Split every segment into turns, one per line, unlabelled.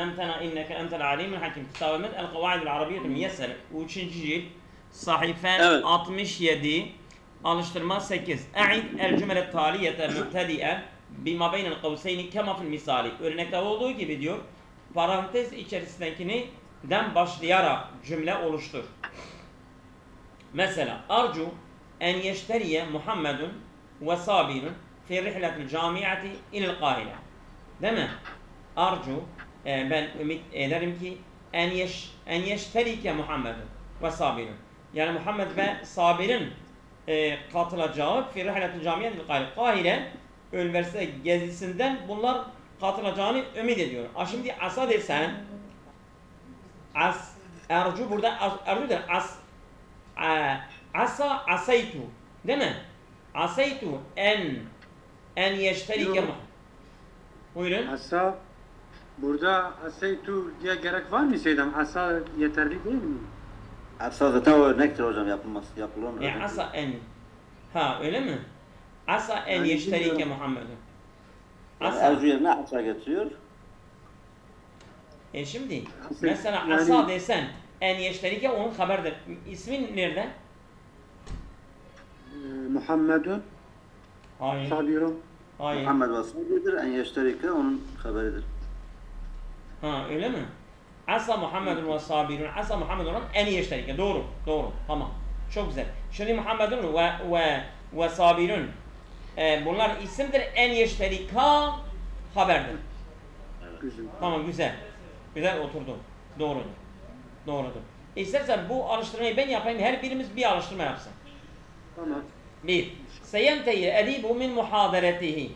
أنتنا إنك أنت العليم الحكيم. Kitabımız El-Kavaidul Arabiyyetul Müyessere. 3. cilt sayfa
Evet.
67 alıştırma 8. A'id el-cümle taliyete mübtedi'e bima beynel kavseyni kema fil misali. Örnekte olduğu gibi diyor. Parantez içerisindekini den başlayarak cümle oluştur. Mesela arju en yeşteriye Muhammedun ve sabirun fi rihletil camiati ilal Kahire. Değil mi? Arju ben ümit ederim ki en yeşterike Muhammedun ve sabirun. Yani Muhammed ve sabirin katılacağı fi rihletil camiati ilal Kahire. Kahire üniversite gezisinden bunlar katılacağını ümit ediyor. Şimdi asa desen arju burada arju der asa asaytu değil mi? Asaytu en yeşterike buyurun.
Asa burada asaytu diye gerek var mı Seydam? Asa yeterli değil mi?
Asa zaten o örnektir hocam yapılır mı?
Asa en. Ha öyle mi? Asa en
Yani
yeşterike
bilmiyorum.
Muhammedun.
Asa. Erzu yerine asa getiriyor.
Şimdi
Asa-
mesela
yani-
asa desen en yeşterike onun haberdir. İsmin nerede?
Muhammedun
Hayır.
sabirun.
Hayır.
Muhammed vasıfıdır. En yeşterike onun haberidir.
Ha öyle mi? Asa Muhammedun ve sabirun. Asa Muhammedun en yeşterike. Doğru. Doğru. Tamam. Çok güzel. Şimdi Muhammedun ve sabirun. Bunlar isimdir. En yeşterika haberdir.
Güzel.
Tamam güzel. Güzel oturdu. Doğrudur. Doğrudur. İstersen bu alıştırmayı ben yapayım. Her birimiz bir alıştırma yapsın.
Tamam.
Bir. Seyenteyi edibu min muhaderetihi.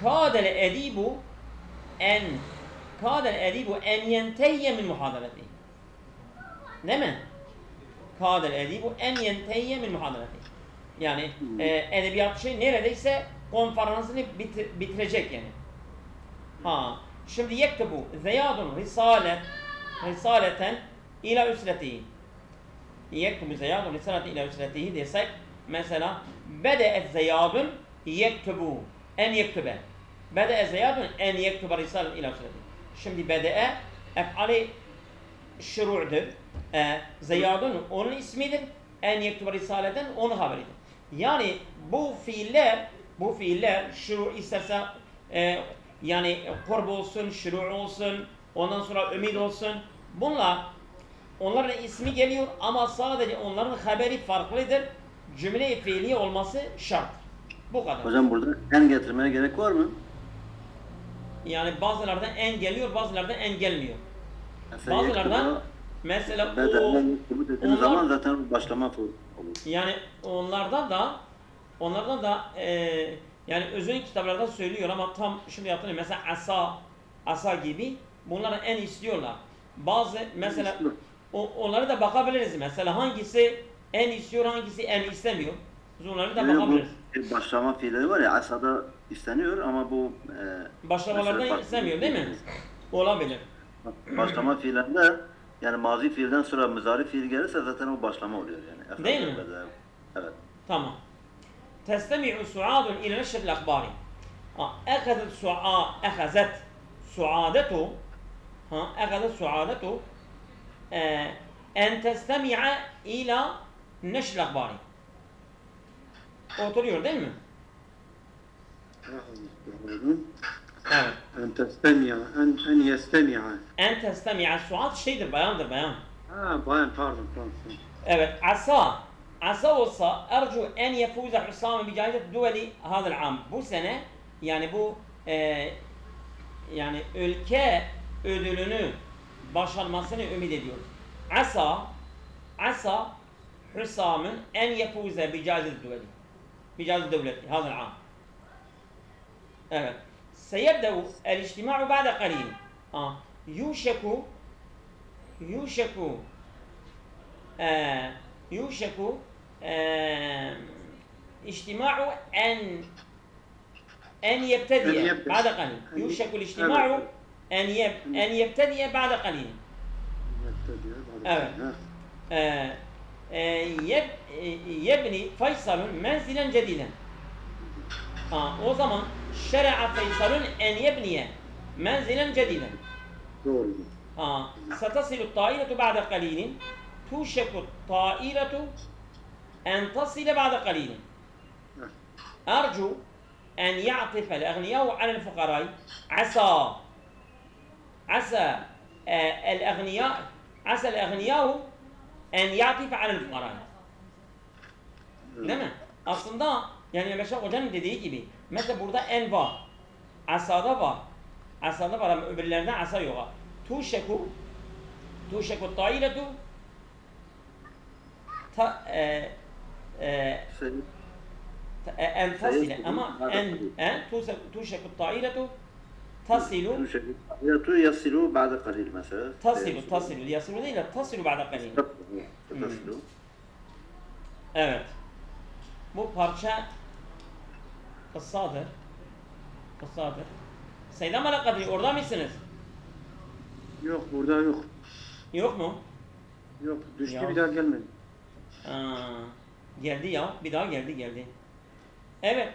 Kâdel edibu en yenteyye min muhaderetihi. Değil mi? Kâdel edibu en yenteyye min muhaderetihi. Yani edebiyatçı neredeyse konferansını bitirecek yani. Şimdi yektubu Zeyadun risaleten ila üsretihi. Yektubu Zeyadun risaleten ila üsretihi desek mesela bede'et Zeyadun yektubu en yektube. Bede'et Zeyadun en yektuba risaleten ila üsretihi. Şimdi bede'e ef'ali şuru'dur. Zeyadun onun ismidir. En yektuba risaleten onun haberidir. Yani bu fiiller şuru isterse yani kurb olsun, şuru olsun, ondan sonra ümid olsun. Onların ismi geliyor ama sadece onların haberi farklıdır. Cümle-i fiiliye olması şart. Bu kadar.
Hocam burada en getirmeye gerek var mı?
Yani bazılardan en geliyor, bazılardan en gelmiyor.
Mesela
Bazılardan mesela
bedelden yektubu dediğiniz
onlar-
zaman zaten başlama olur.
yani onlardan da yani özün kitaplarda söylüyor ama tam şimdi hatırlıyorum. Mesela asa gibi bunları en istiyorlar. Bazı mesela onları da bakabiliriz. Mesela hangisi en istiyor, hangisi en istemiyor. Biz onları da
Yani
bakabiliriz.
bu başlama fiilleri var ya asada isteniyor ama bu
Başlamalardan
mesela
istemiyor değil mi? Olabilir.
başlama fiillerinde yani mazi fiilden sonra muzari fiil gelirse zaten o başlama oluyor yani.
Değil mi?
Evet.
Tamam. Testemi'u su'adun ila neşril akhbari. Ehazet su'adetu en testemi'a ila neşril akhbari. Oturuyor değil mi? Evet.
En testemi'a, en yestemi'a.
En testemi'a su'ad şeydir, bayandır, bayan.
Bayan pardon.
Evet, asa olsa ercu en yefuza Hüsam bi caizet duveli hadal am. Bu sene yani bu yani ülke ödülünü başarmasını ümit ediyoruz. Asa Hüsam'ın en yefuza bi caizet duveli. Bi caizet devleti hadal am. Evet. سيبدأ الاجتماع بعد قليل. يوشك اجتماع أن يبتدئ بعد قليل. يوشك الاجتماع أن يبتدئ بعد قليل. يبني فيصل منزلا جديدا. O zaman şer'a Feysal'ün en yebniye منزلا جديدا.
Doğrudur.
ستصل الطائرة بعد قليل. توشك الطائرة أن تصل بعد قليل. أرجو أن يعطف الأغنياء على الفقراء. عسى الأغنياء أن يعطف على الفقراء. Değil mi? Aslında yani Beşer Hoca'nın dediği gibi mesela burada en var. Asada var. Asada var ama öbürlerden asa yok. Tuşeku ta'iretu en tasile ama tuşeku ta'iretu tasilu
يصل بعد قليل مثلا.
tasilu değil de tasilu ba'da qalil.
تصل.
Evet. Bu parça kıssadır. Seyyid Amel Kadri orada mısınız?
Yok burada yok.
Yok mu?
Yok düştü
Ya.
bir daha gelmedi.
Geldi ya. Bir daha geldi. Evet.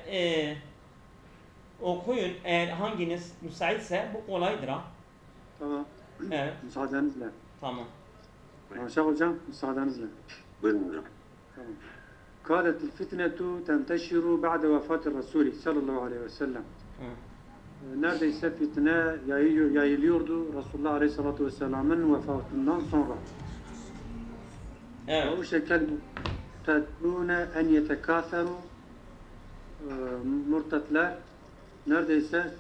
Okuyun. Eğer hanginiz müsaitse bu kolaydır ha.
Tamam.
Evet.
Müsaadenizle.
Tamam.
Maşallah hocam müsaadenizle.
Buyurun hocam.
Tamam. كانت الفتنة تنتشر بعد وفاة الرسول صلى الله عليه وسلم. Neredeyse fitne yayılıyordu Resulullah Aleyhisselatü Vesselam'ın vefatından sonra.
Evet.
O şekilde murtedûne en yetekâferu murtetler neredeyse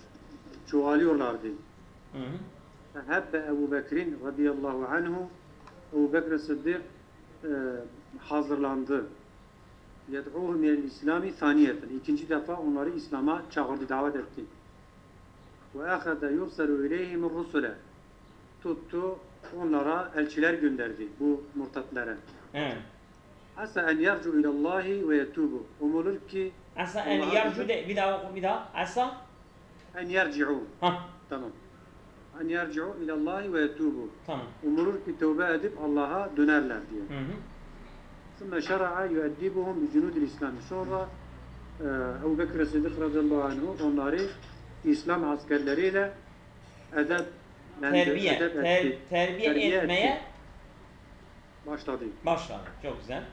çoğalıyorlardı. Fehebbe Ebu Bekir'in radıyallahu anhu Ebu Bekir Sıddık hazırlandı. Yed'uhum ilel İslami saniyeten. İkinci defa onları İslam'a çağırdı, davet etti. Ve ahade yurselu ileyhimur rusule. Tuttu, onlara elçiler gönderdi bu murtatlere.
Evet.
Asa en yercu ilallahi ve yetubu. Umulur ki
Asa en yarcu de bir daha. Asa
en yerci'u.
ha
Tamam. En yerci'u ilallahi ve yetubu.
tamam.
Umulur ki tövbe edip Allah'a dönerler diye.
Hı hı.
Sümme şer'a yueddibuhum bi cunudil İslami. Sonra Ebu Bekir Sıddık radıyallahu anhu onları İslam askerleriyle
Terbiye etmeye
başladı.
Çok güzel.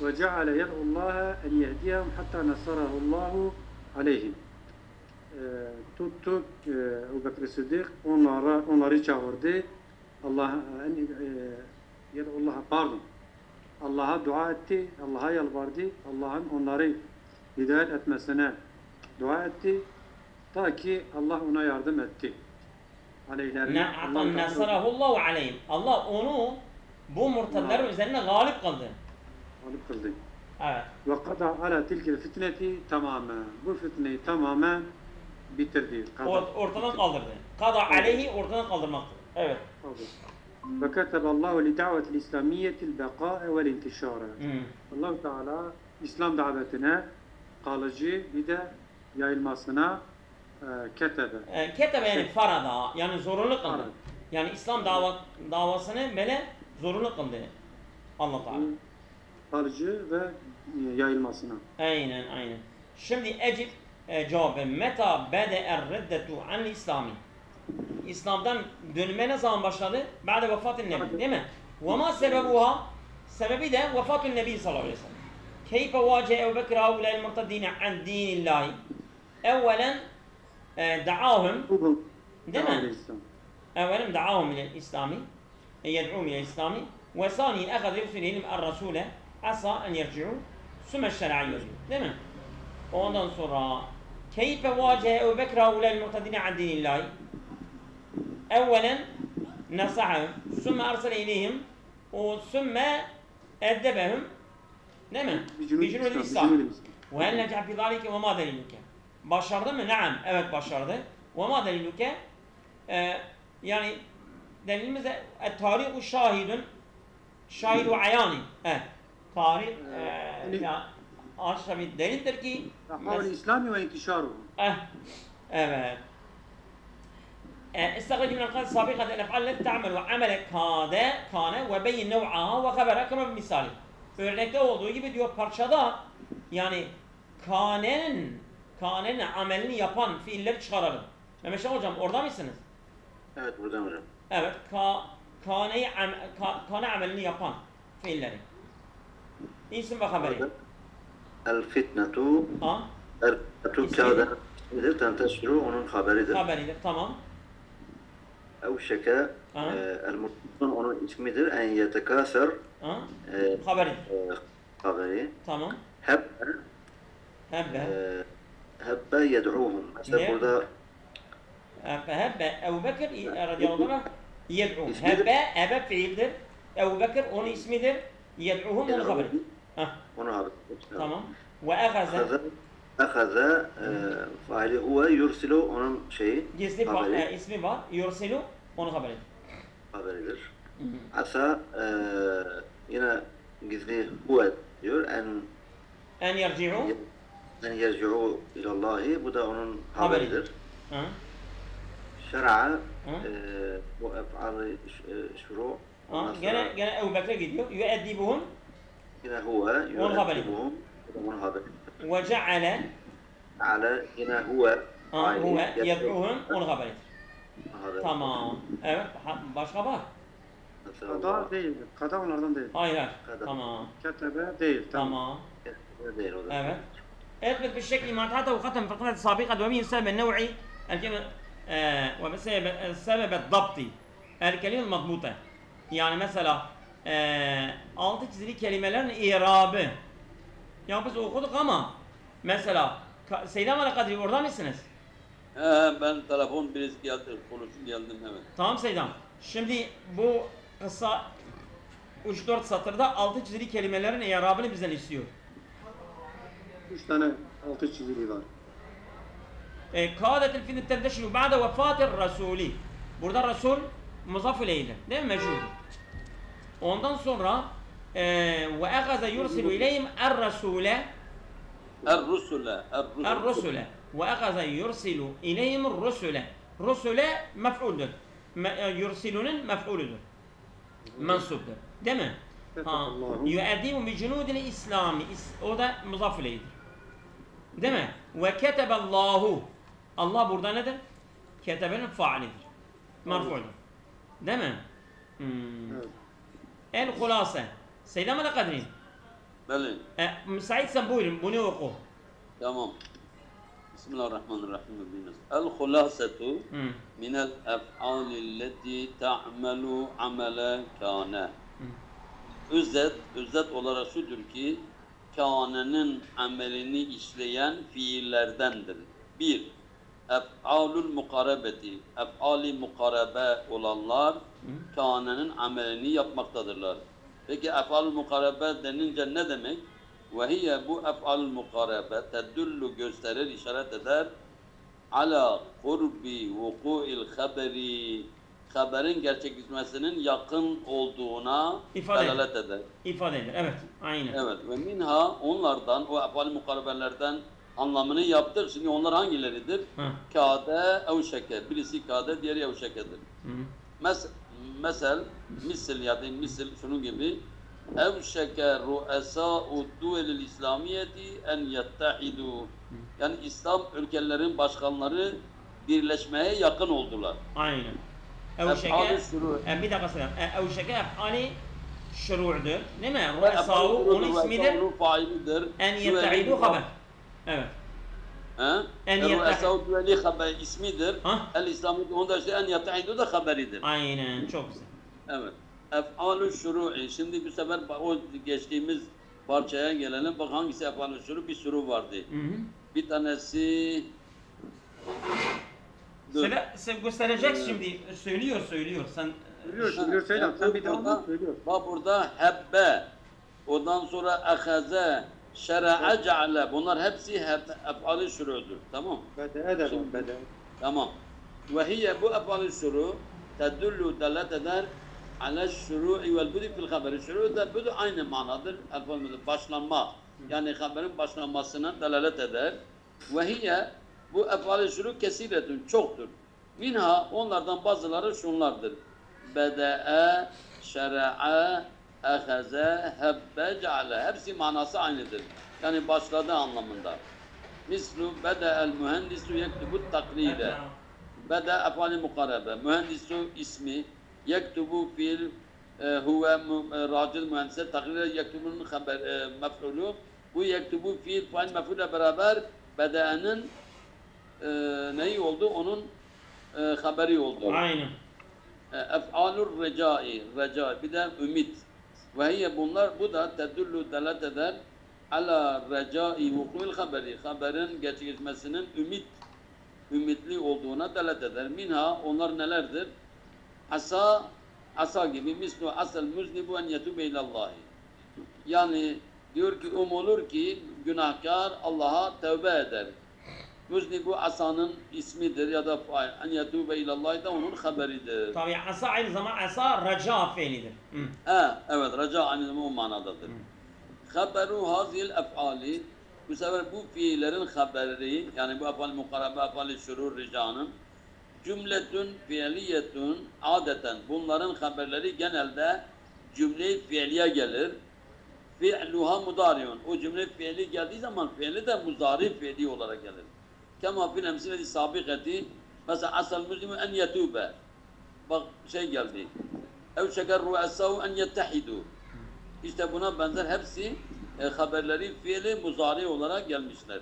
Ve ceale yed'ullaha en yehdiyahum hatta nasarahullahu aleyhim. Tuttu Ebu Bekir Sıddık onları çağırdı. Allah'a dua etti, Allah'a yalvardı, Allah'ın onları hidayet etmesine dua etti. Ta ki Allah ona yardım etti. Aleyhlerine
Nasarahullahu aleyhim. Allah onu bu murtadların üzerine galip kıldı.
galip kıldı.
Evet.
Ve kada ala tilkel fitneti tamamen. Bu fitneyi tamamen bitirdi.
Ortadan kaldırdı. Kada aleyhi ortadan kaldırmaktır. Evet.
Ve keteballahu li da'vetil İslamiyetil beqa'e vel intişare. Allah Teala İslam davetine kalıcı bir de yayılmasına ketebe.
Ketebe yani farada yani zorunlu kıldı. Yani İslam davasını böyle zorunlu kıldı. Allah Teala.
Kalıcı ve yayılmasına.
Aynen. Şimdi ecib cevabı meta bede'er reddetu anil İslami. İslam'dan dönme ne zaman başladı? Ba'de vefatın Nebi, değil mi? Ve ma sebebuha? Sebebi de vefatun Nebi sallallahu aleyhi ve sellem. Keyfe vace Ebu Bekir haulâil murtadîne an dînillâhi. Evvelen da'ahum, değil mi? Evvelen da'ahum ilel İslami. Yed'ûm ilel İslami. Ve saniyen ehad yursul ilim er-rasûle asa en yerci'û sümme şer'ayyû. Değil mi? Ondan sonra keyfe vace Ebu Bekir haulâil murtadîne an dînillâhi. أولا نصحهم ثم أرسل إليهم ثم أدبهم نعم بجنود الإسلام وهل نجح في ذلك وما دليلك başardı mı? Naam. Evet başardı. وما دليلك yani delilimiz de tarihu şahidu ayani. Tarih aşağı bir delildir ki
İslami ve intişaru.
Evet. استخرج من القاعدة السابقة الأفعال التي تعمل وعمل كان وبين نوعها وخبرها كما بمثال. Örnekte olduğu gibi diyor parçada yani kanenin amelini yapan fiilleri çıkaralım. Mehmet Şah hocam orada mısınız?
Evet buradan hocam.
Evet. Kane amelini yapan fiilleri. İsim ve haberi.
El fitnetu
Ha?
el fitnetu kâde ismidir. Tenteşru onun haberidir.
Haberidir. Tamam.
Evşeke
Ha?
el mutlusun onun ismidir. En yetekâser
Ha? Haberidir.
haberi.
Tamam.
Hebbe
Hebbe.
hebbe yed'uhum. Mesela
Ne?
burada
Hebbe. Ebu Bekir radıyallahu anh yed'uhum.
İsmidir.
Hebbe fiildir. Ebu Bekir onun ismidir. Yed'uhum onun haberidir. Ha?
onun haberidir.
Tamam. Ve egaze.
Ahaza faili huve yursilu onun şeyi
Gizli
haberi,
ismi var. Yursilu onun haberidir.
haberidir. Asa yine gizli huve diyor.
En yerci'u.
En yerci'u ilallahi. Bu da onun
Haberidir.
haberidir.
Ha?
Şer'a bu ef'ali şuru.
Ha? Gene Ebu Bekir'e gidiyor. Yüeddibuhum
Yine huve
onun haberidir.
yu'eddibuhum. Bu da onun haberidir.
ve ceale
Ala yine huve
huve yed'uhum onun haberidir.
haberi.
Tamam. Evet. Başka var.
Kada değildir. Kada onlardan değil.
Hayır.
Kada.
Tamam.
Ketebe değil.
Tamam.
Değil o da.
Evet. اثبت بالشكل ما تحته وختم في القطعة السابقة ومن السبب النوعي الكلمة والسبب الضبطي الكلمة المضبوطة. Yani mesela altı çizili kelimelerin irabı. Ya biz okuduk ama mesela Seyyid-i Kadri orada mısınız?
Ben telefon birisi geldi, konuşup geldim hemen.
Tamam Seyyid Hanım. Şimdi bu kısa 3-4 satırda altı çizili kelimelerin irabını bizden istiyor.
3 tane altı çizili var.
كادت الفتنة تنتشر بعد وفاة الرسول. Burada Resul muzaf ileydir. Değil mi? Mecrudur. Ondan sonra ve egaze yursilu ileyhim er-rasule
Er-Rusule.
er-rusule ve egaze yursilu ileyhim er-rusule. Rusule mef'uldür. Yursilunun mef'uludur. Mensuptur. Değil mi? Ha. Yu'eddimu bi cunudil İslami. O da muzaf ileydir. Değil mi? Ve keteballahu. Allah burada nedir? Ketebenin faalidir. Marfu'dur. Değil mi?
Evet.
El hulase. Seyyid Ahmet Kadri.
Belli.
Müsait sen buyurun bunu oku.
Tamam. Bismillahirrahmanirrahim. El-Hulasetu minel ef'alilleti ta'melu amele kâne. Özet olarak şudur ki kânenin amelini işleyen fiillerdendir. 1. Ef'alul mukarebeti. Ef'ali mukarebe olanlar kânenin amelini yapmaktadırlar. Peki ef'alul mukarebe denince ne demek? Ve hiye bu ef'alul mukarebe tedullu gösterir, işaret eder ala kurbi vuku'il haberi, haberin gerçekleşmesinin yakın olduğuna delalet eder.
İfade eder. Evet. Aynen.
Evet. Ve minha onlardan, o ef'al-i mukarebelerden anlamını yaptır. Şimdi onlar hangileridir? Kâde, evşeke. Birisi kâde, diğeri evşekedir. Misal ya da misal şunun gibi evşeke ru'esâ'u duvelil İslamiyeti en yettehidu. Yani İslam ülkelerin başkanları birleşmeye yakın oldular.
Aynen. Evşeke, bir dakika selam. Evşeke ef'ali şuru'dur. Değil mi? Ru'esâ'u onun ismidir.
Onun failidir.
En yettehidu haber. Evet.
En yettehidu duveli haber ismidir. El-İslamiyet onda işte en yettehidu da haberidir.
Aynen. Çok güzel.
Evet. Ef'alü şuru'i. Şimdi bu sefer o geçtiğimiz parçaya gelelim. Bak hangisi ef'alü şuru? Bir şuru vardı. Bir tanesi...
Sen gösterecek şimdi. Söylüyor. Sen...
Söylüyor. Sen bir daha söylüyor.
Bak burada hebbe. Ondan sonra ehaze, şer'a ce'ale. Bunlar hepsi ef'alü şuru'dur. Tamam.
Bede'e de var. Bede'e.
Tamam. Ve hiye bu ef'alü şuru tedullu delet eder ala şuru'i vel budu fil haberi. Şuru da budu aynı manadır. Başlanma. Yani haberin başlanmasına delalet eder. Ve hiye bu ef'al-i şuru kesiretün çoktur. Minha onlardan bazıları şunlardır. Bede'e, şer'a, ehaze, hebbe, ceale. Hepsi manası aynıdır. Yani başladı anlamında. Mislu bede'el mühendisu yektubu taklide. ve de efali mukarabe. Mühendisu ismi yektubu fiil huve racil mühendise takrir yektubunun haber mef'ulu. Bu yektubu fiil fail mef'ule beraber bede'nin neyi oldu? Onun haberi oldu.
Aynen.
Ef'alur recai, reca, bir de ümit. Ve hiye bunlar, bu da tedullu delat eder ala recai vuku'il haberi, haberin geçmesinin ümitli olduğuna delat eder. Minha, onlar nelerdir? Asa gibi, mislu asel muznibu en yetube ilallahi. Yani diyor ki umulur ki günahkar Allah'a tövbe eder. Muznibu asanın ismidir ya da fail. En yetube ilallahi da onun haberidir.
Tabi asa aynı zamanda asa raca fiilidir.
Evet, raca aynı zamanda o manadadır. Haberu hazil ef'ali, bu sefer bu fiillerin haberi, yani bu ef'al mukarabe, ef'al şurur ricanın, cümletün fiiliyetün adeten, bunların haberleri genelde cümle-i fiiliye gelir. Fi'luha mudariun, o cümle fiili geldiği zaman fiili de muzari fiili olarak gelir. Kema fil emsileti sabikati, mesela asal muslimu en yetube, bak şey geldi, ev şeker ru'esahu en yettehidu. İşte buna benzer hepsi haberleri fiili muzari olarak gelmişler.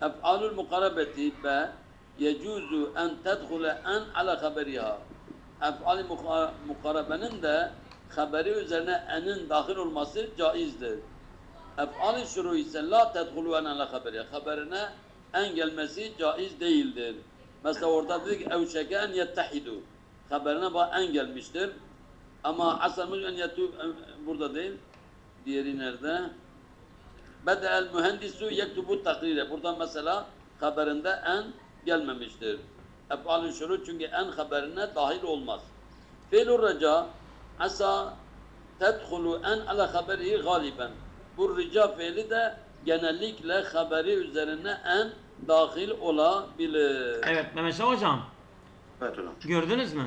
Ef'alul mukarabeti be yecuzu en tedhule en ala haberiha. Ef'al-i mukarabenin de haberi üzerine enin dahil olması caizdir. Ef'al-i şuru ise la tedhulu en ala haberiha. Haberine en gelmesi caiz değildir. Mesela orada dedik evşeke en yettehidu. Haberine bak en gelmiştir. Ama asamül en yetub burada değil. Diğeri nerede? Bedel mühendisu yektubu takrire. Burada mesela haberinde en gelmemiştir. Ef'al-i şuru çünkü en haberine dahil olmaz. Fi'lur reca asa tedhulu en ala haberihi galiben. Bu rica fiili de genellikle haberi üzerine en dahil olabilir.
Evet Mehmet Şah hocam.
Evet hocam.
Gördünüz mü?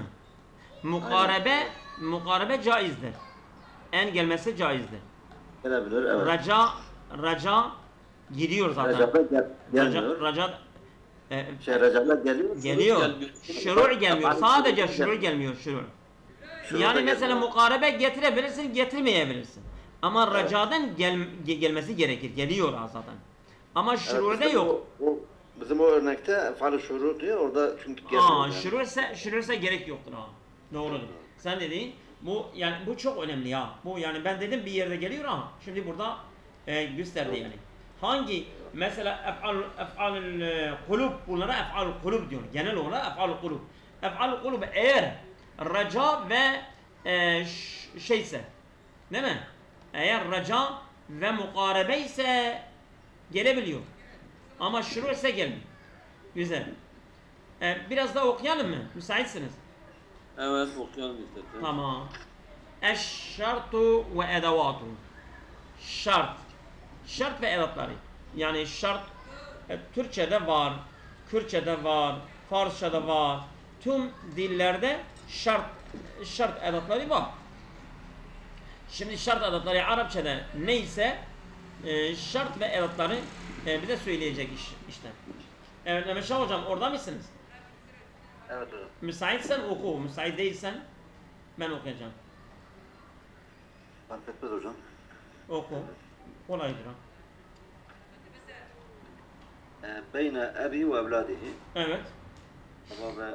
Mukarebe caizdir. En gelmesi caizdir.
Gelebilir, evet.
Raca gidiyor zaten.
Recep gelmiyor.
Raca
Recep'le geliyor.
geliyor.
gelmiyor.
Şuru gelmiyor.
Efendim,
Sadece
şuru
şuru gelmiyor. Şuru.
Şuru da
Yani mesela
gelmiyor.
mukarebe getirebilirsin, getirmeyebilirsin. Ama racadan gelmesi gerekir. Geliyor zaten. Ama şuru'da
bizim
yok.
Bizim o örnekte ef'al-i şuru diyor, orada çünkü gelmiyor.
Şuru ise gerek yoktur ha. Doğrudur. Sen dediğin bu yani bu çok önemli ya. Bu yani ben dedim bir yerde geliyor ama şimdi burada gösterdi yani. Hangi mesela ef'al kulub, bunlara ef'al kulub diyor. Genel olarak ef'al kulub. Ef'al kulub eğer raca ve şeyse, değil mi? Eğer raca ve mukarebe ise gelebiliyor. Ama şuru ise gelmiyor. Güzel. Biraz daha okuyalım mı? Müsaitsiniz.
Evet, okuyalım istedim.
Tamam. Eş-şartu ve edavatu. Şart. Şart ve edatları. Yani şart Türkçe'de var, Kürtçe'de var, Farsça'da var. Tüm dillerde şart edatları var. Şimdi şart edatları Arapçada neyse şart ve edatları bize söyleyecek işte. Evet Mehmet Şah hocam orada mısınız?
Evet hocam.
Müsaitsen oku, müsait değilsen ben okuyacağım.
Fark etmez hocam.
Oku. Kolaydır ha.
Beyne ebi ve evladihi.
Evet.
Baba ve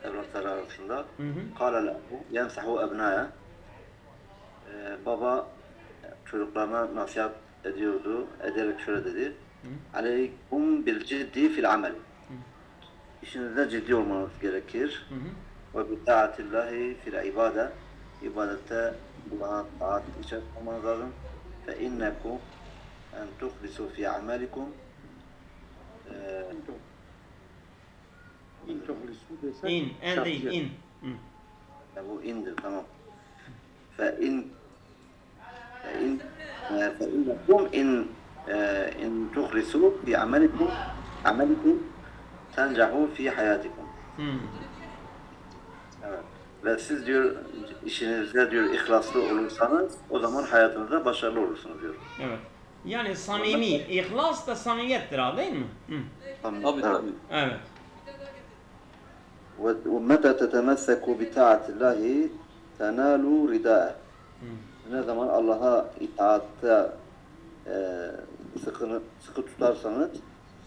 evlatları arasında.
Hı hı.
Kâle lehu yensahu ebnâye. Baba çocuklarına nasihat ediyordu. Ederek şöyle dedi. Aleykum bil ciddi fil amel. İşinizde ciddi olmanız gerekir. Ve bi taatillahi fil ibade. İbadette Allah'a taat içerisinde olmanız lazım. Fe innekum en tuhlisu fi amelikum.
İn tuhlisu desen
İn, en değil,
şartiyet.
in. Hı.
Bu indir, tamam. فإنكم إن تخلصوا في عملكم تنجحوا في حياتكم. Evet. Ve siz diyor işinizde diyor ihlaslı olursanız o zaman hayatınızda başarılı olursunuz diyor.
Evet. Yani samimi, ihlas da samimiyettir ha değil mi? Hı.
Tamam.
Tabii
Evet.
tabii.
Evet.
ومتى تتمسك بطاعة الله تنال رداءه. Ne zaman Allah'a itaatte sıkı tutarsanız,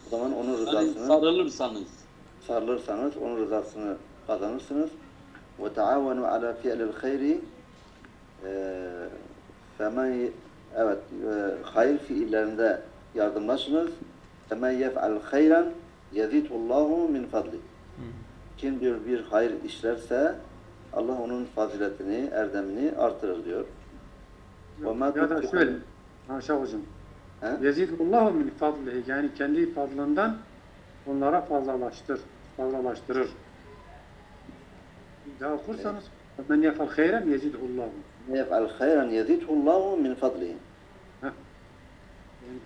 o zaman onun
Yani
rızasını
sarılırsanız.
sarılırsanız onun rızasını kazanırsınız. وتعاونوا على فعل الخير فمن evet hayır fiillerinde yardımlaşınız. فمن يفعل خيرا يزده الله min fadli. Kim diyor bir hayır işlerse Allah onun faziletini, erdemini artırır diyor.
Ya da şöyle, Haşa hocam. Yezidullahu min fadlihi, yani kendi fadlından onlara fazlalaştırır. Daha okursanız men yefal hayren yezidullahu.
يفعل خيرا يزده الله من فضله.
Yani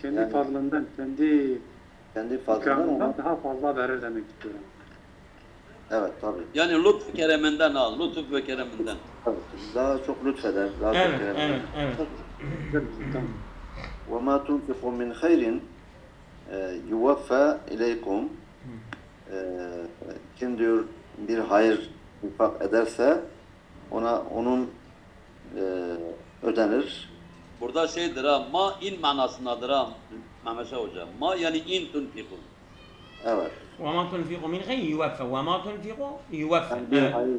kendi
Yani-
fadlından,
Kendi fazlından
ikramından
ona.
daha fazla verir demek istiyorum.
Evet tabii.
Yani lütf kereminden al. Lütuf ve kereminden.
Tabii. Daha çok lütfeder. Daha çok
Evet,
kerem
evet,
eder.
evet.
Tamam.
وَمَا تُنْفِقُوا مِنْ خَيْرٍ يُوَفَّى إِلَيْكُمْ. Kim diyor bir hayır infak ederse onun ödenir.
Burada şeydir ha, ma in manasındadır ha Mehmet Şah Hoca. Ma yani in tunfikun.
Evet.
وَمَا تُنْفِقُ مِنْ خَيْرٍ يُوَفَّ وَمَا تُنْفِقُ يُوَفَّ.
Yani bir
Evet.
hayır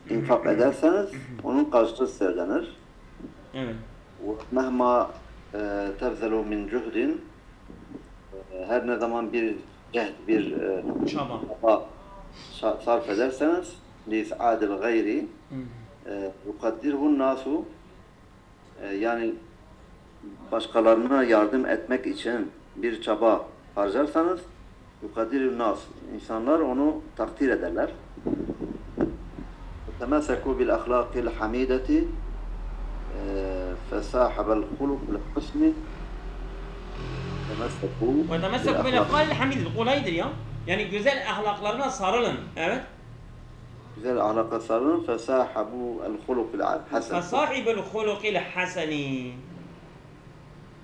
infak ederseniz onun karşılığı size ödenir.
Evet.
وَمَهْمَا تَبْذَلُوا مِنْ جُهْدٍ. Her ne zaman bir cehd, bir
Çaba.
çaba sarf ederseniz لِسْعَادِ الْغَيْرِ يُقَدِّرْهُ النَّاسُ. Yani başkalarına yardım etmek için bir çaba harcarsanız yukadirun nas, insanlar onu takdir ederler. Temeseku bil ahlakil hamideti fesahibel hulukul husni. Temeseku
وَتَمَسَّكُ بِالْاَفْقَالِ الْحَمِيدِ. Kolaydır ya. Yani güzel ahlaklarına sarılın. Evet.
güzel ahlaka sarılın. Fesahibu el hulukul hasen.
فَصَاحِبُ الْخُلُقِ الْحَسَنِ.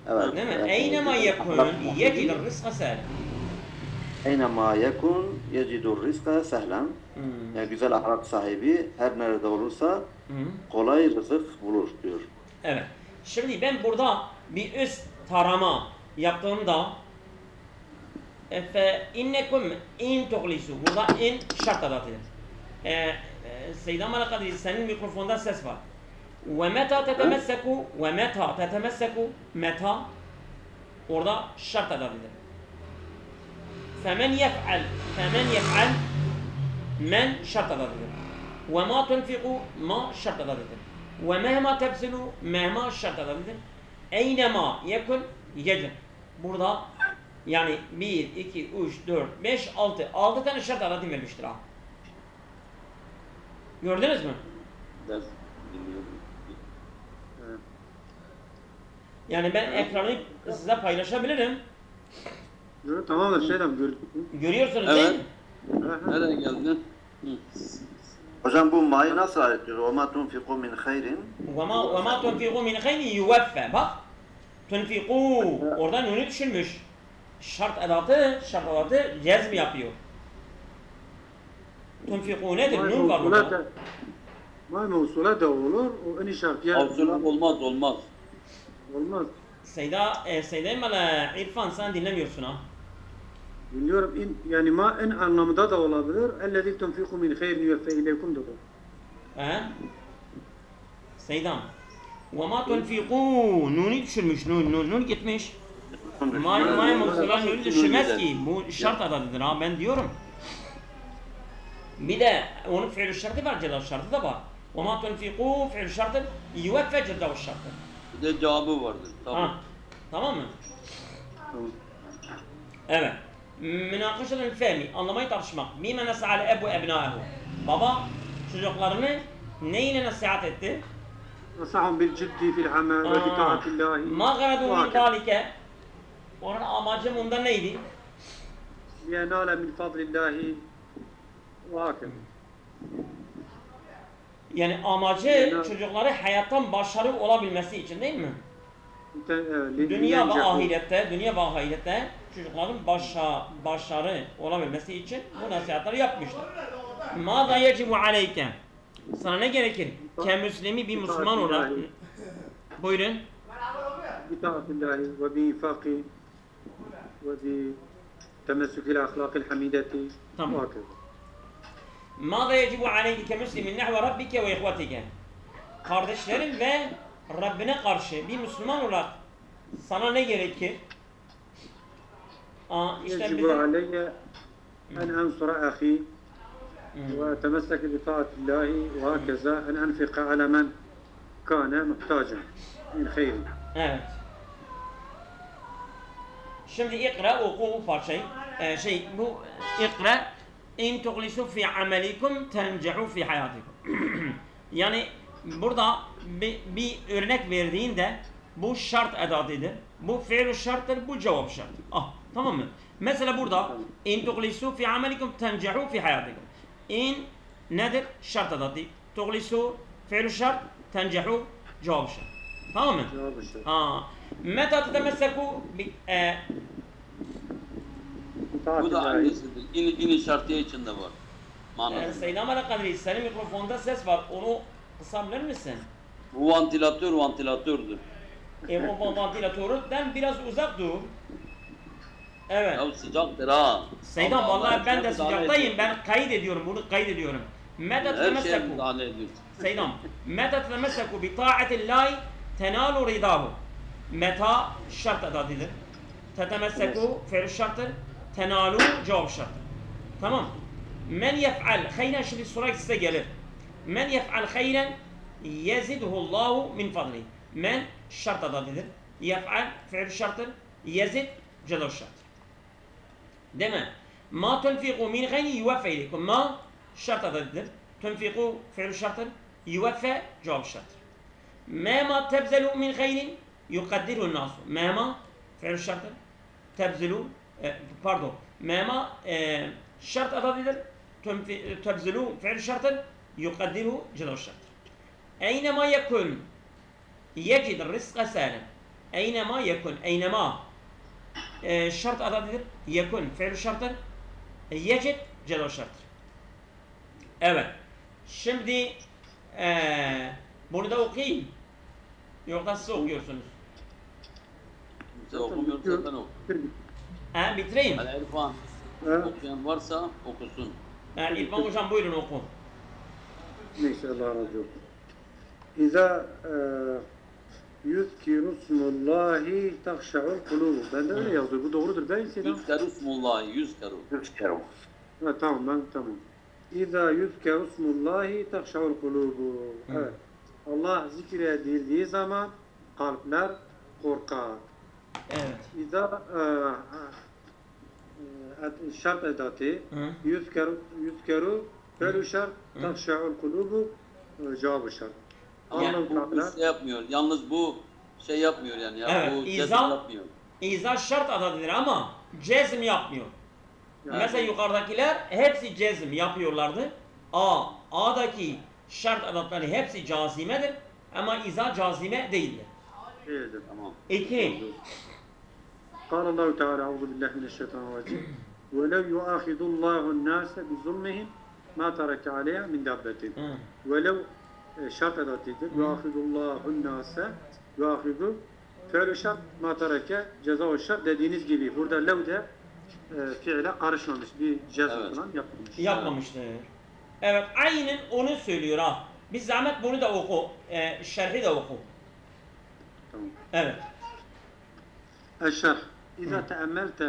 Evet.
Değil mi? اَيْنَمَا يَكُنْ يَجِدُ الرِّزْقَ سَهْلًا.
Eynema yekun yecidur rizka sehlen. Yani güzel ahlak sahibi her nerede olursa kolay rızık bulur diyor.
Evet. Şimdi ben burada bir üst tarama yaptığımda fe innekum in tuğlisu. Burada in şart adatıdır. Seyyid Amala Kadri, senin mikrofonda ses var. Ve meta tetemesseku meta orada şart adatıdır. Femen yef'al men şart adatıdır. Ve ma tunfiku ma şart adatıdır. Ve mehma tebsilu mehma şart adatıdır. Eynema yekun yecib. Burada yani 1, 2, 3, 4, 5, 6. 6 tane şart adatı vermiştir ha. Gördünüz mü?
Ders dinliyorum.
Evet.
Yani ben ekranı size paylaşabilirim.
Yo, tamamen şeyden gördük.
Görüyorsunuz
Evet.
değil mi?
Nereye geldin? Hı.
Hocam bu ma'yı nasıl öğretiyor? وَمَا تُنْفِقُوا مِنْ خَيْرٍ
وَمَا تُنْفِقُوا مِنْ خَيْرٍ يُوَفَّ. Bak. Tunfiku. Oradan ünlü düşürmüş. Şart adatı cezm yapıyor. Tunfiku nedir? Nun var burada.
May mevsula da olur, o en şartiye
Avcılık olmaz.
olmaz.
Seyda Emel İrfan sen dinlemiyorsun ha.
Biliyorum, yani ma en anlamında da olabilir. اَلَّذِي تُنْفِقُ مِنْ خَيْرٍ يُوَفَّ اِلَيْكُمْ da olur.
He? Seydam. وَمَا تُنْفِقُوا. Nuni düşürmüş. Nun gitmiş. May mevsula nuni düşürmez ki. Bu şart adatıdır ha, ben diyorum. Bir de onun fiil şartı var, ceza şartı da var. وَمَا تُنْفِقُوا fiil şartı يُوَفَّ ceza şartı.
Bir de cevabı vardır. Tamam.
Ha, tamam mı?
Tamam.
Evet. Münakaşatul fehmi, anlamayı tartışmak. Bime nes'ale ebu ebnâehu. Baba çocuklarını neyle nasihat etti?
نَصَحُمْ بِالْجِدِّ فِي الْعَمَلِ وَبِطَاعَةِ اللّٰهِ
Ma garadu min zalike. Onun amacı bundan neydi?
لِيَنَالَ مِنْ فَضْلِ اللّٰهِ وَهَكَذَا.
Yani amacı çocukları hayattan başarı olabilmesi için değil mi? Dünya ve ahirette çocukların başarı olabilmesi için bu nasihatleri yapmışlar. Mâzâ yecibu aleyke. Sana ne gerekir? Müslimi bir Müslüman olarak. Buyurun.
بطاعة الله وبإنفاق وبتمسك الأخلاق الحميدة
تمام.
وهكذا.
Mâzâ yecibu aleyke kemüslimin nehve rabbike ve ihvetike. Kardeşlerin ve Rabbine karşı bir Müslüman olarak sana ne gerekir? İşte
يجب
bizim...
علي أن أنصر أخي وأتمسك بطاعة الله وهكذا أن أنفق على من كان محتاجا من خير.
Evet. Şimdi ikra oku bu parçayı. Bu ikra in tuğlisu fi amelikum tencehu fi hayatikum. Yani burada bir örnek verdiğinde bu şart edatıdır. Bu fiil şarttır, bu cevap şart. Tamam mı? Mesela burada in tuğlisu fi amelikum tencehu fi hayatikum. İn nedir? Şart edatı. Tuğlisu fiil şart, tencehu cevap şart. Tamam mı?
Cevap işte.
Meta tetemesseku
Bu da annesidir. İni şartiye içinde var. Manası.
Seyyid Ahmet Kadri, senin mikrofonda ses var. Onu kısabilir misin?
Bu vantilatördür.
O ventilatörden biraz uzak dur. Evet.
Ya sıcaktır ha.
Seyyid
Allah
Ahmet, vallahi
Allah,
ben de
müdahale
sıcaktayım.
ediyor.
Ben kaydediyorum. Bunu kaydediyorum. Meta
Her şeye
tetemesseku.
müdahale ediyor.
Seyyid Ahmet. Meta tetemesseku bi ta'atillahi tenalu ridahu. Meta şart edatıdır. Tetemesseku fiil şarttır. Tenalu cevap şarttır. Tamam. Men yef'al hayren, şimdi soru size gelir. Men yef'al hayren yezidhullahu min fadli. Men şart edatıdır. Yef'al fiil şarttır. Yezid cevap şarttır. Değil mi? Ma tunfiqu min hayrin yuvaffe ileykum. Ma şart edatıdır. Tunfiqu fiil şarttır. Yuvaffe cevap şarttır. Ma tebzelu min hayrin yukaddiruhu nasu. Ma fiil şarttır. Tebzelu pardon. Ma şart edatıdır. Tebzelu fiil şarttır. Yukaddiruhu cevap şarttır. Eynema yekun yecid rızka sâlem. Eynema yekun. Eynema şart edatıdır. Yekun fiil şarttır. Yecid cevap şarttır. Evet. Şimdi bunu da okuyayım. Yoksa siz okuyorsunuz.
Kimse okumuyorsa ben oku.
Bitireyim.
Hadi İrfan.
Evet.
Okuyan varsa okusun.
İrfan hocam buyurun oku.
Neyse Allah razı olsun. İza yüzkiru smullahi tahşa'ul kulubu. Ben de öyle yazıyor. Bu doğrudur değil mi Selam?
Yüzkeru smullahi, yüzkeru.
Yüzkeru.
Tamam ben tamam. İza yüzkeru smullahi tahşa'ul kulubu. Evet. Allah zikredildiği zaman kalpler korkar.
Evet.
İza şart edatı yüzkeru felü şart tahşa'ul kulubu cevabı şart.
Yani
Allah
bu şey yapmıyor. Yalnız bu şey yapmıyor yani. Ya.
Evet,
Bu cezim
izah-
yapmıyor.
İza şart adadır ama cezm yapmıyor.
Yani-
Mesela yukarıdakiler hepsi cezm yapıyorlardı. A'daki şart adatları hepsi cazimedir ama iza cazime değildir.
değildir.
Tamam.
2.
قال الله تعالى أعوذ بالله من الشيطان الرجيم ولو يؤاخذ الله الناس بظلمهم ما ترك عليها من دابة ولو şart edatıdır. Yuâhidullahu nâse yuâhidu fe'lü şart ma tereke ceza şart dediğiniz gibi burada lev de fiile karışmamış. Bir ceza
Evet.
falan yapmamış.
Yapmamıştır. Evet, aynen onu söylüyor ha. Bir zahmet bunu da oku. Şerhi de oku.
Tamam.
Evet.
الشرح إذا تأملت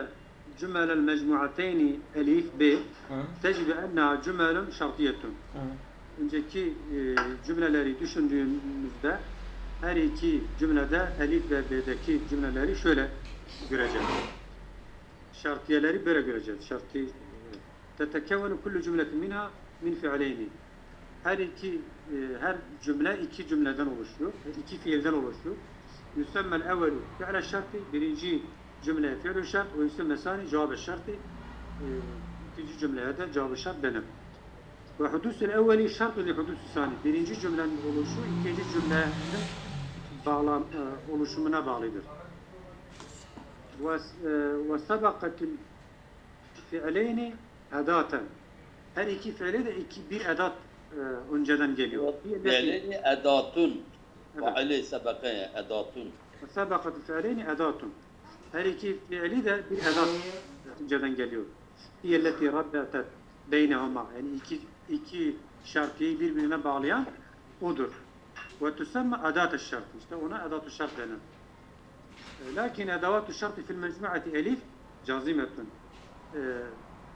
جمل المجموعتين أليف ب تجد أنها جمل شرطية. Önceki cümleleri düşündüğümüzde her iki cümlede elif ve b'deki cümleleri şöyle göreceğiz. Şartiyeleri böyle göreceğiz. Şartı tetekevvenu kullu cümletin minha min fi'leyni. Her cümle iki cümleden oluşuyor. İki fiilden oluşuyor. Yüsemmel evvelu fi'le şartı. Birinci cümle fi'l şart ve yüsemme sani cevap şartı. İkinci cümleye de cevap şart denir. Ve hudusul evveli şartı li hudusul sani. Birinci cümlenin oluşu ikinci cümlenin oluşumuna bağlıdır. Ve sabakatil fi'leyni edaten. Her iki fiili de bir edat önceden geliyor.
فعلين أداة
Evet.
فعل سبقية أداة
Sabakat fiilini edatun. Her iki fiili de bir edat önceden geliyor. Hiyelleti rabbetet beynehuma. Yani iki şartıyı birbirine bağlayan odur. Ve tüsemme edat-ı şart. İşte ona edat-ı şart denir. Lakin edavat-ı şartı fil mecmuati elif cazimetun.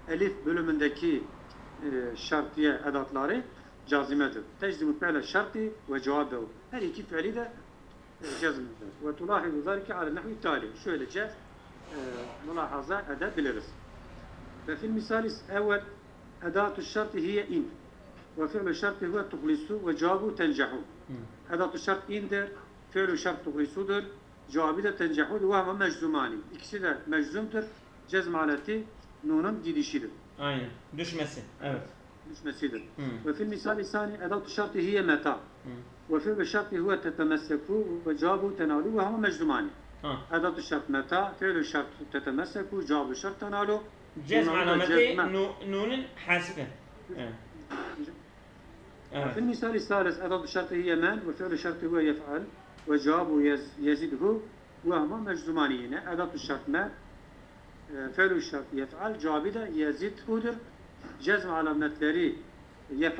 Elif bölümündeki şartiye edatları cazimedir. Teczimu fi'le şartı ve cevabehu. Her iki fiili de cezmedir. Ve tulahidu zâlike ala nehvi tali. Şöylece mülahaza edebiliriz. Ve fil misalis evvel edatü şartı hiye in. Ve fi'lü şartı huve tuhlisu ve cevabu tencehu. Edatü şart indir. Fi'lü şart tuhlisudur. Cevabı da tencehudur ve ama meczumani. İkisi de meczumdur. Cezm aleti nunun gidişidir.
Aynen. Düşmesi. Evet.
Düşmesidir. Ve fil misali sani edatü şartı hiye meta. Ve fi'lü şartı huve tetemesseku ve cevabu tenalu ve ama meczumani.
Ha.
Edatü şart meta. Fi'lü şart tetemesseku. Cevabu şart tenalu.
Cezm
Bunlar da
alameti
cezme.
nunun hasfi. Evet. Evet.
في المثال الثالث أضاف الشرط هي من وفعل الشرط هو يفعل وجوابه يزيده وهما مجزومانين أضاف الشرط ما فعل الشرط يفعل جوابه da يزيده'dur cezm alametleri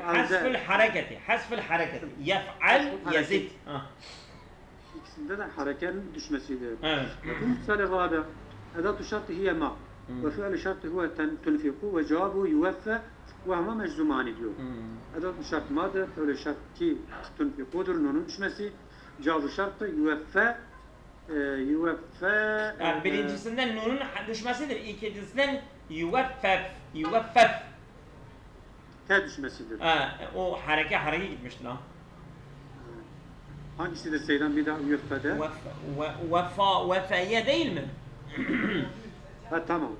Hasfül hareketi. Hasfül hareketi. Yef'al yazid. Ha.
ikisinde de harekenin düşmesidir.
Evet.
في المثال الرابع أضاف الشرط هي ما وفعل الشرط هو تنفق وجوابه يوفى وهما مجزومان diyor. Edat-ı şart madır, öyle şart ki tunfikudur, nunun düşmesi. Cevabı şart da yüveffe,
Yani birincisinden nunun düşmesidir. İkincisinden yüveffef.
te düşmesidir.
O hareke gitmiştir ha.
Hangisi de Seydan bir daha yüveffede?
Vefa'ye değil mi?
Ha tamam.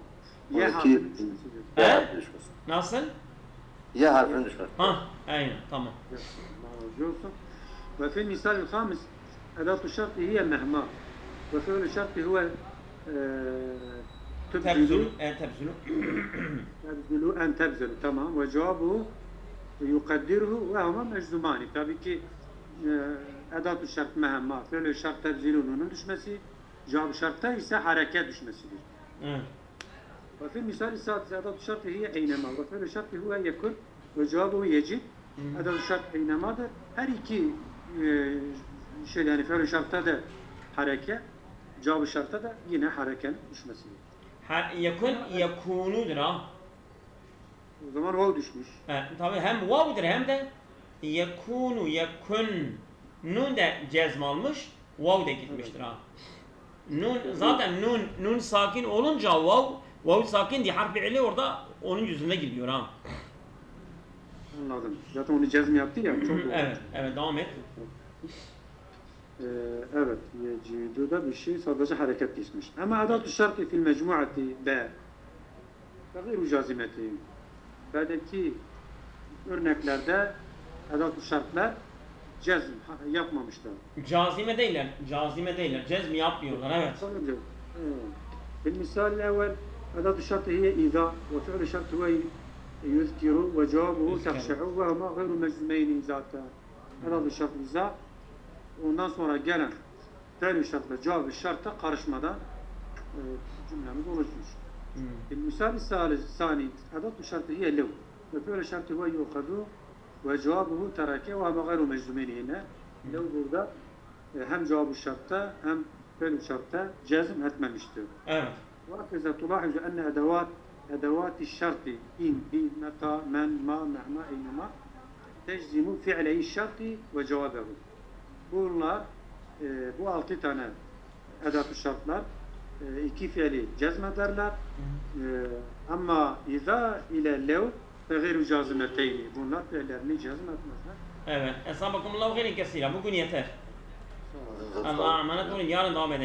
O
Ye
iki
harfinin düşmesidir.
Y harfi düşmesi.
Nasıl?
Y harfinin düşmesi.
Ha, aynen, tamam.
Allah razı olsun. Ve fil misal-i hamis edat-ı şartı hiye mehma ve fi'l-i şartı huve tebzilu tebzilu en tebzilu tamam ve cevabuhu yukaddiruhu ve huma meczumani. Tabii ki edat-ı şart mehma, fi'l-i şart tebzilunun düşmesi, cevap şartta ise hareket düşmesidir.
Evet.
وفي المثال السادس أداة الشرط هي أينما وفعل الشرط هو يكن وجوابه يجب أداة الشرط أينمa'dır. Her iki şey yani fi'l şartta da hareket, cevabı şartta da yine harekenin düşmesidir.
Yekunudur ha.
O zaman vav düşmüş.
Tabii hem vav'dır hem de yekun. Nun da cezm almış, vav da gitmiştir ha. Nun zaten nun sakin olunca vav sakin diye harf fiili orada onun yüzüne gidiyor ha.
Anladım. Zaten onu cezm yaptı ya. Çok doğru.
Evet devam et.
Evet. Yecidu'da bir şey sadece hareket geçmiş. Ama adat-ı şartı fil mecmuati B ve gayru cazimeti. B'deki örneklerde adat-ı şartlar cezm yapmamışlar.
Cazime değiller. Cezm yapmıyorlar, evet.
المثال الأول أداة الشرط هي إذا وفعل الشرط هو يذكر وجوابه تخشع وهما غير مجزومين ذاتا أداة الشرط إذا ondan sonra gelen fi'l-i şartla cevap-ı şarta karışmadan cümlemiz oluşmuş. المثال الثاني أداة الشرط هي لو وفعل الشرط هو يؤخذ وجوابه ترك وهما غير مجزومين هنا لو burada hem cevap-ı şartta hem fi'l-i şartta cezm etmemiştir.
Evet.
وأكذا تلاحظ أن أدوات الشرط إن بي متى من ما مهما أينما تجزم فعلي الشرط وجوابه. Bunlar bu 6 tane edat-ı şartlar iki fiili cezmederler. Ama iza ile lev ve gayru cazimeteyni. Bunlar fiillerini cezmetmezler.
Evet. Esabakumullahu khairen kesira. Bugün yeter. Allah'a emanet olun. Yarın devam edeceğiz.